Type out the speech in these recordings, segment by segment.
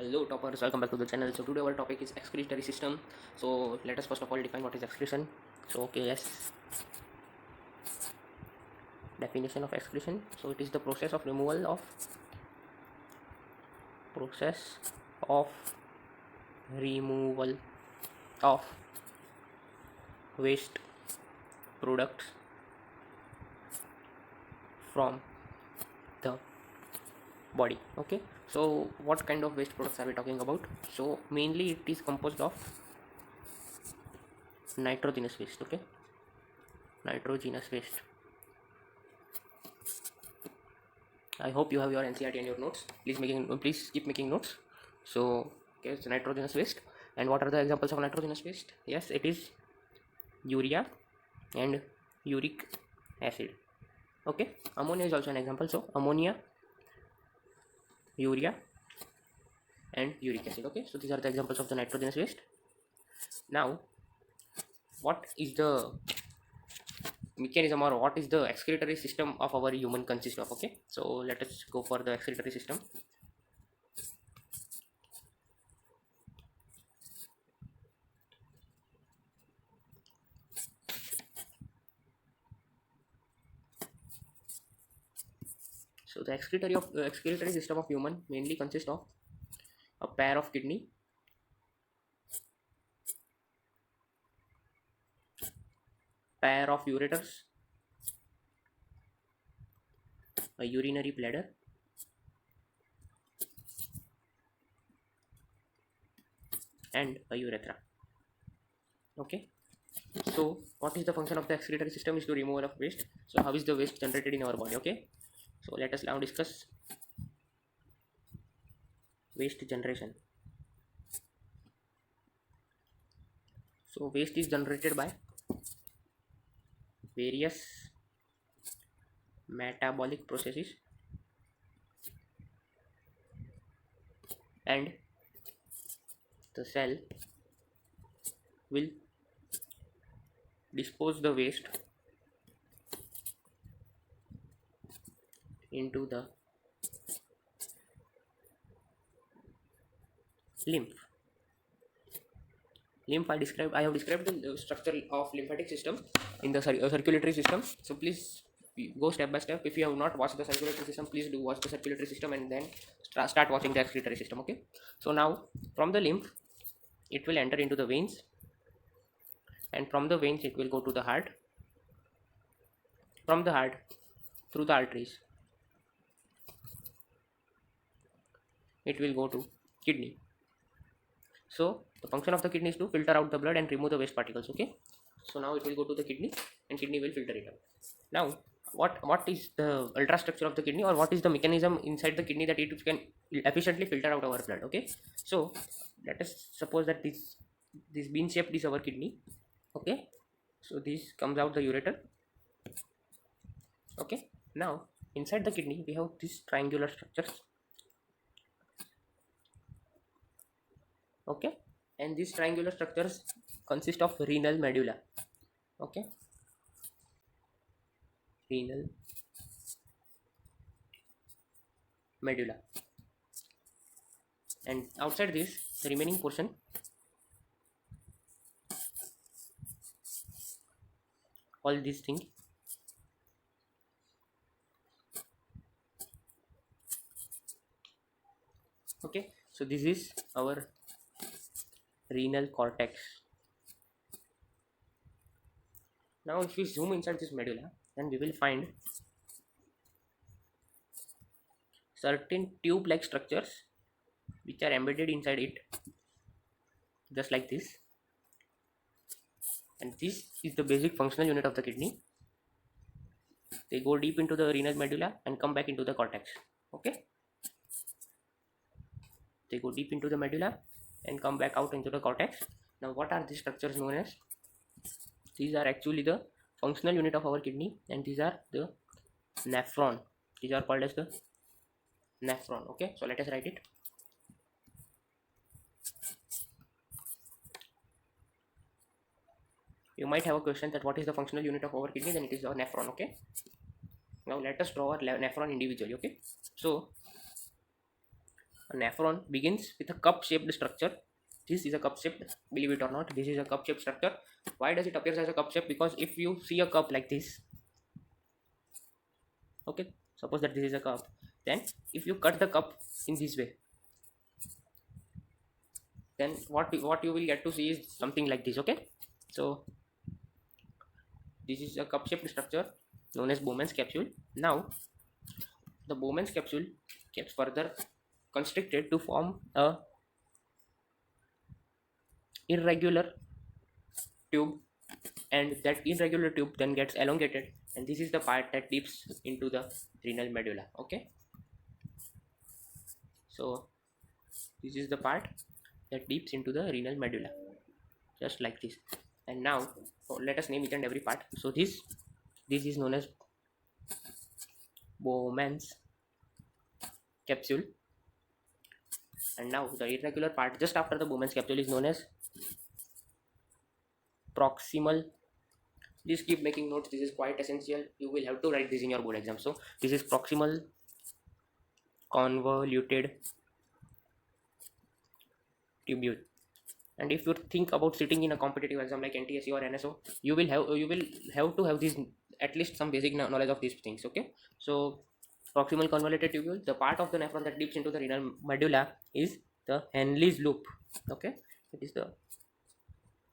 Hello toppers, welcome back to the channel. So today our topic is excretory system. So let us first of all define what is excretion. So okay, yes, definition of excretion. So it is the process of removal of waste products from the body. Okay, so what kind of waste products are we talking about? So mainly it is composed of nitrogenous waste. Okay, nitrogenous waste. I hope you have your NCERT and your notes. Please keep making notes. So okay, it's nitrogenous waste. And what are the examples of nitrogenous waste? Yes, it is urea and uric acid. Okay, ammonia is also an example. So ammonia, urea, and uric acid. Okay, so these are the examples of the nitrogenous waste. Now, what is the mechanism or what is the excretory system of our human consist of? Okay, so let us go for the excretory system. So the excretory system of human mainly consists of a pair of kidney, pair of ureters, a urinary bladder, and a urethra. Okay, so what is the function of the excretory system is to removal of waste. So how is the waste generated in our body? Okay, so let us now discuss waste generation. So waste is generated by various metabolic processes, and the cell will dispose the waste into the lymph. I have described the structure of lymphatic system in the circulatory system. So please go step by step. If you have not watched the circulatory system, please do watch the circulatory system and then start watching the excretory system. Okay, so now from the lymph it will enter into the veins, and from the veins it will go to the heart, from the heart through the arteries it will go to kidney. So the function of the kidney is to filter out the blood and remove the waste particles. Okay, so now it will go to the kidney and kidney will filter it out. Now what is the ultrastructure of the kidney, or what is the mechanism inside the kidney that it can efficiently filter out our blood? Okay, so let us suppose that this bean shaped is our kidney. Okay, so this comes out the ureter. Okay, now inside the kidney we have these triangular structures. Okay, and these triangular structures consist of renal medulla. Okay, renal medulla, and outside this the remaining portion, all these things, okay, so this is our renal cortex. Now if we zoom inside this medulla, then we will find certain tube like structures which are embedded inside it, just like this, and this is the basic functional unit of the kidney. They go deep into the renal medulla and come back into the cortex. Okay, they go deep into the medulla and come back out into the cortex. Now what are these structures known as? These are actually the functional unit of our kidney, and these are the nephron. These are called as the nephron. Okay, so let us write it. You might have a question that what is the functional unit of our kidney? Then it is the nephron. Okay, now let us draw our nephron individually. Okay, so A nephron begins with a cup-shaped structure. This is a cup-shaped, believe it or not, this is a cup-shaped structure. Why does it appear as a cup shape? Because if you see a cup like this, okay, suppose that this is a cup, then if you cut the cup in this way, then what you will get to see is something like this. Okay, so this is a cup-shaped structure known as Bowman's capsule. Now the Bowman's capsule gets further constricted to form a irregular tube, and that irregular tube then gets elongated, and this is the part that dips into the renal medulla. Okay, so this is the part that dips into the renal medulla, just like this. And now let us name each and every part. So this is known as Bowman's capsule, and now the irregular part just after the Bowman's capsule is known as proximal. Just keep making notes, this is quite essential, you will have to write this in your board exam. So this is proximal convoluted tubule. And if you think about sitting in a competitive exam like NTSC or NSO, you will have to have this, at least some basic knowledge of these things. Okay, so proximal convoluted tubule, the part of the nephron that dips into the renal medulla, is the Henle's loop. Okay, it is the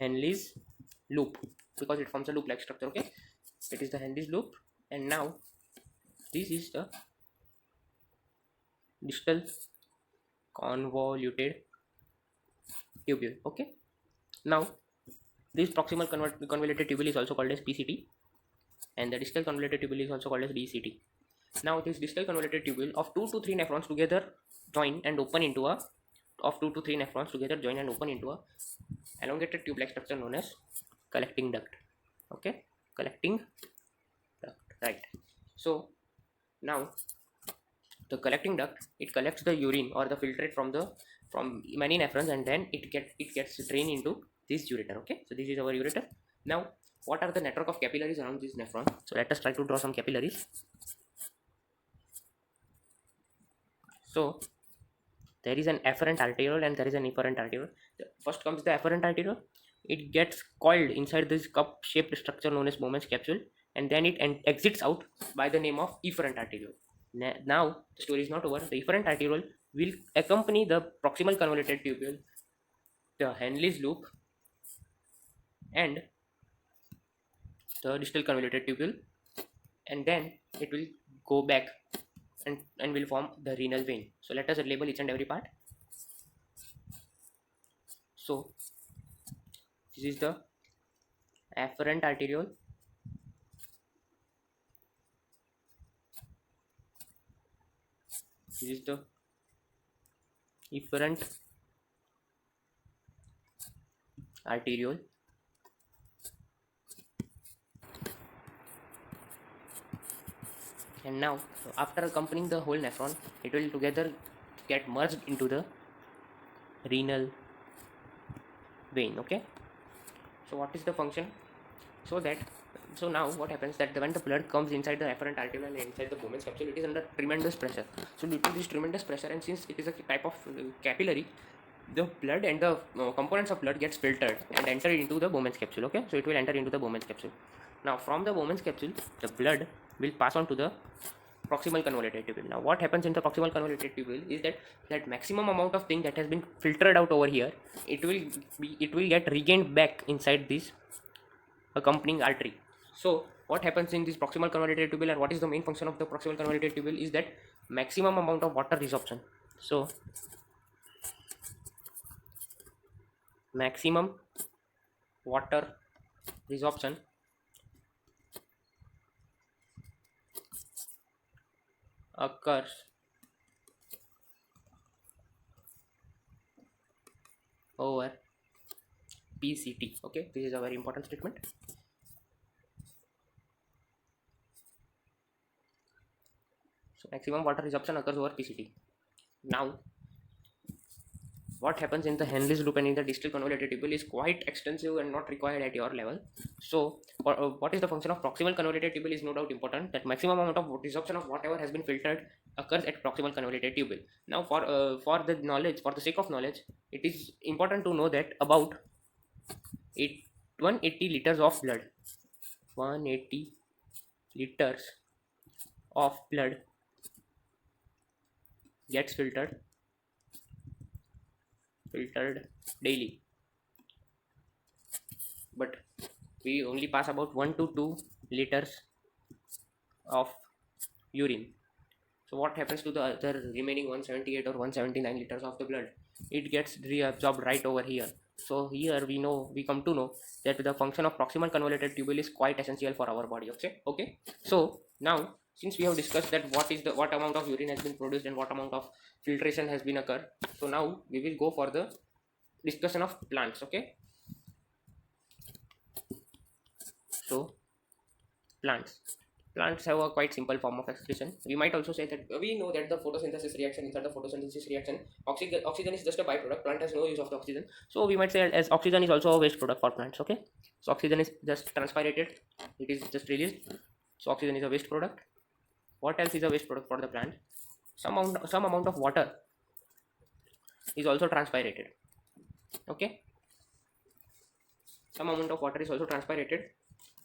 Henle's loop because it forms a loop like structure. Okay, it is the Henle's loop. And now this is the distal convoluted tubule. Okay, now this proximal convoluted tubule is also called as PCT, and the distal convoluted tubule is also called as DCT. Now this distal convoluted tubule of 2 to 3 nephrons together join and open into a elongated tube like structure known as collecting duct. Okay, collecting duct, right? So now the collecting duct, it collects the urine or the filtrate from many nephrons, and then it gets drained into this ureter. Okay, so this is our ureter. Now what are the network of capillaries around this nephron? So let us try to draw some capillaries. So there is an afferent arteriole and there is an efferent arteriole. First comes the afferent arteriole. It gets coiled inside this cup-shaped structure known as Bowman's capsule, and then it exits out by the name of efferent arteriole. Now the story is not over. The efferent arteriole will accompany the proximal convoluted tubule, the Henle's loop, and the distal convoluted tubule, and then it will go back and will form the renal vein. So let us label each and every part. So this is the afferent arteriole, this is the efferent arteriole, and now after accompanying the whole nephron, it will together get merged into the renal vein. Okay, so what is the function? So now what happens that when the blood comes inside the afferent arteriole and inside the Bowman's capsule, it is under tremendous pressure. So due to this tremendous pressure, and since it is a type of capillary, the blood and the components of blood gets filtered and enter into the Bowman's capsule. Okay, so it will enter into the Bowman's capsule. Now from the Bowman's capsule, the blood will pass on to the proximal convoluted tubule. Now what happens in the proximal convoluted tubule is that maximum amount of thing that has been filtered out over here, it will get regained back inside this accompanying artery. So what happens in this proximal convoluted tubule, and what is the main function of the proximal convoluted tubule, is that maximum amount of water resorption. So maximum water resorption occurs over PCT. Okay, this is a very important statement. So maximum water resorption occurs over PCT. Now what happens in the Henle's loop and in the distal convoluted tubule is quite extensive and not required at your level. So what is the function of proximal convoluted tubule is no doubt important. That maximum amount of resorption of whatever has been filtered occurs at proximal convoluted tubule. Now for the knowledge, for the sake of knowledge, it is important to know that about 180 liters of blood, 180 liters of blood gets filtered daily, but we only pass about 1 to 2 liters of urine. So what happens to the other remaining 178 or 179 liters of the blood? It gets reabsorbed right over here. So here we come to know that the function of proximal convoluted tubule is quite essential for our body. Okay. So now, since we have discussed that what amount of urine has been produced and what amount of filtration has been occurred, so now we will go for the discussion of plants. Okay. So plants have a quite simple form of excretion. We might also say that we know that the photosynthesis reaction, inside the photosynthesis reaction, oxygen is just a byproduct. Plant has no use of the oxygen. So we might say as oxygen is also a waste product for plants. Okay. So oxygen is just transpirated. It is just released. So oxygen is a waste product. What else is a waste product for the plant? Some amount of water is also transpirated. Okay. Some amount of water is also transpirated.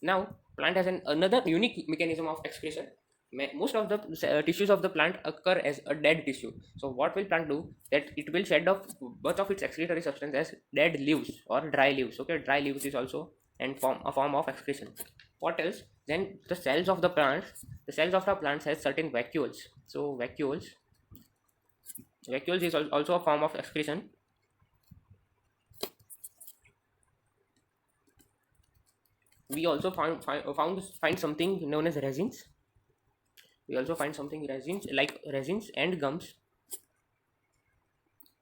Now plant has another unique mechanism of excretion. Most of the tissues of the plant occur as a dead tissue. So what will plant do? That it will shed off much of its excretory substance as dead leaves or dry leaves. Okay, dry leaves is also a form of excretion. What else? Then the cells of the plants has certain vacuoles. So vacuoles is also a form of excretion. We also find something known as resins. We also find something resins and gums.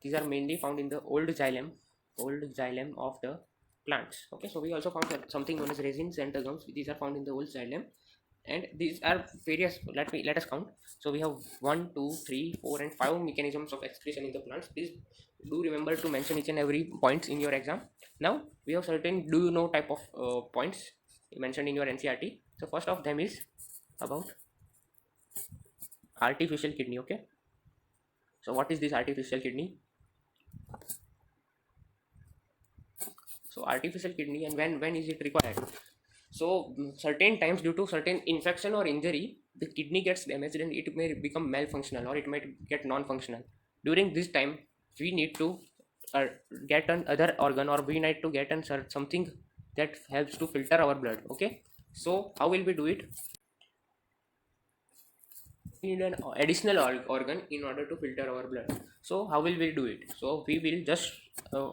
These are mainly found in the old xylem of the plants. Okay, so we also found something known as resins and the gums. These are found in the old xylem, and these are various. Let us count. So we have 1, 2, 3, 4, and 5 mechanisms of excretion in the plants. Please do remember to mention each and every points in your exam. Now we have certain type of points mentioned in your NCERT. So first of them is about artificial kidney. Okay, so what is this artificial kidney? So artificial kidney, and when is it required? So certain times, due to certain infection or injury, the kidney gets damaged and it may become malfunctional or it might get non-functional. During this time, we need to get another organ, or we need to get something that helps to filter our blood. Okay, so how will we do it? We need an additional organ in order to filter our blood. So how will we do it? So we will just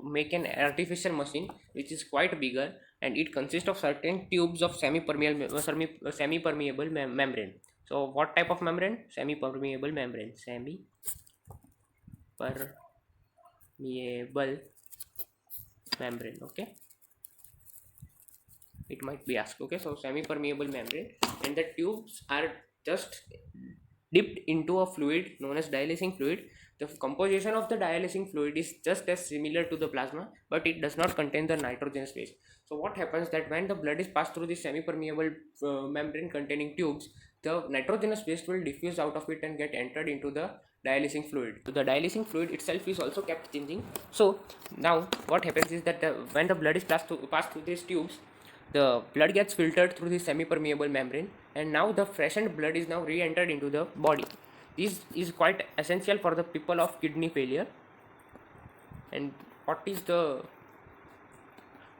make an artificial machine which is quite bigger, and it consists of certain tubes of semi-permeable membrane. So what type of membrane? Semi-permeable membrane. Semi-permeable membrane. Okay, it might be asked. Okay, so semi-permeable membrane, and the tubes are just dipped into a fluid known as dialysing fluid. The composition of the dialysing fluid is just as similar to the plasma, but it does not contain the nitrogenous waste. So what happens that when the blood is passed through the semi-permeable membrane containing tubes, the nitrogenous waste will diffuse out of it and get entered into the dialysing fluid. So the dialysing fluid itself is also kept changing. So now what happens is that when the blood is passed through these tubes, the blood gets filtered through the semi-permeable membrane, and now the freshened blood is now re-entered into the body. This is quite essential for the people of kidney failure. And what is the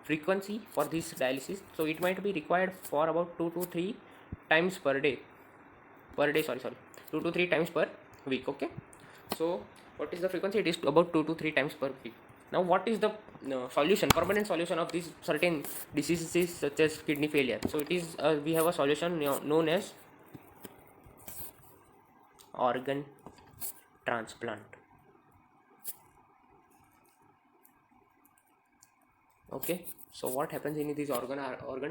frequency for this dialysis? So it might be required for about 2 to 3 times per day. 2 to 3 times per week. Okay, so what is the frequency? It is about 2 to 3 times per week. Now what is the permanent solution of these certain diseases such as kidney failure? So it is we have a solution known as organ transplant. Okay, so what happens in this organ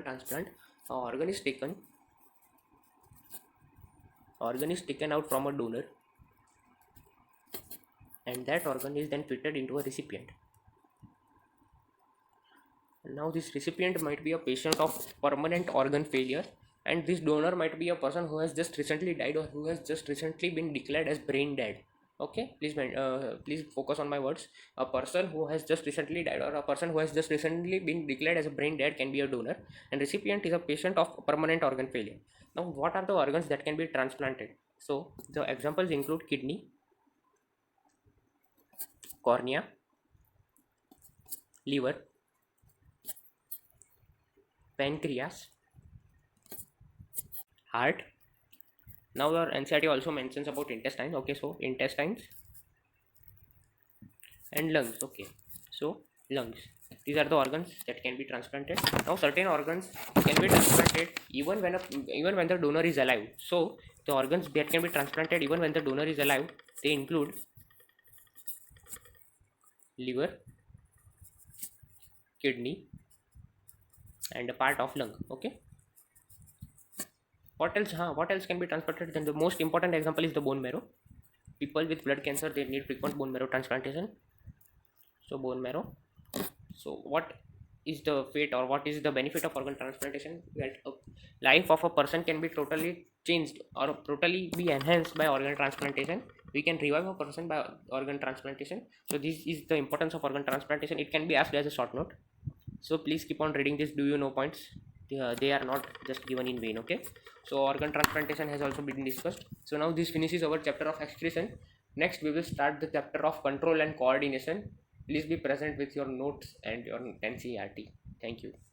transplant? Organ is taken out from a donor, and that organ is then fitted into a recipient. Now this recipient might be a patient of permanent organ failure, and this donor might be a person who has just recently died or who has just recently been declared as brain dead. Okay, please focus on my words. A person who has just recently died or a person who has just recently been declared as a brain dead can be a donor, and recipient is a patient of permanent organ failure. Now what are the organs that can be transplanted? So the examples include kidney, cornea, liver, pancreas, heart. Now your NCERT also mentions about intestines. Okay, so intestines and lungs. Okay, so lungs, these are the organs that can be transplanted. Now certain organs can be transplanted even when the donor is alive. So the organs that can be transplanted even when the donor is alive, they include liver, kidney, and a part of lung. Okay, what else can be transplanted? Then the most important example is the bone marrow. People with blood cancer, they need frequent bone marrow transplantation. So bone marrow. So what is the fate or what is the benefit of organ transplantation? That life of a person can be totally changed or totally be enhanced by organ transplantation. We can revive a person by organ transplantation. So this is the importance of organ transplantation. It can be asked as a short note, so please keep on reading this. Do you know points? They are not just given in vain. Okay, so organ transplantation has also been discussed. So now this finishes our chapter of excretion. Next we will start the chapter of control and coordination. Please be present with your notes and your NCERT. Thank you.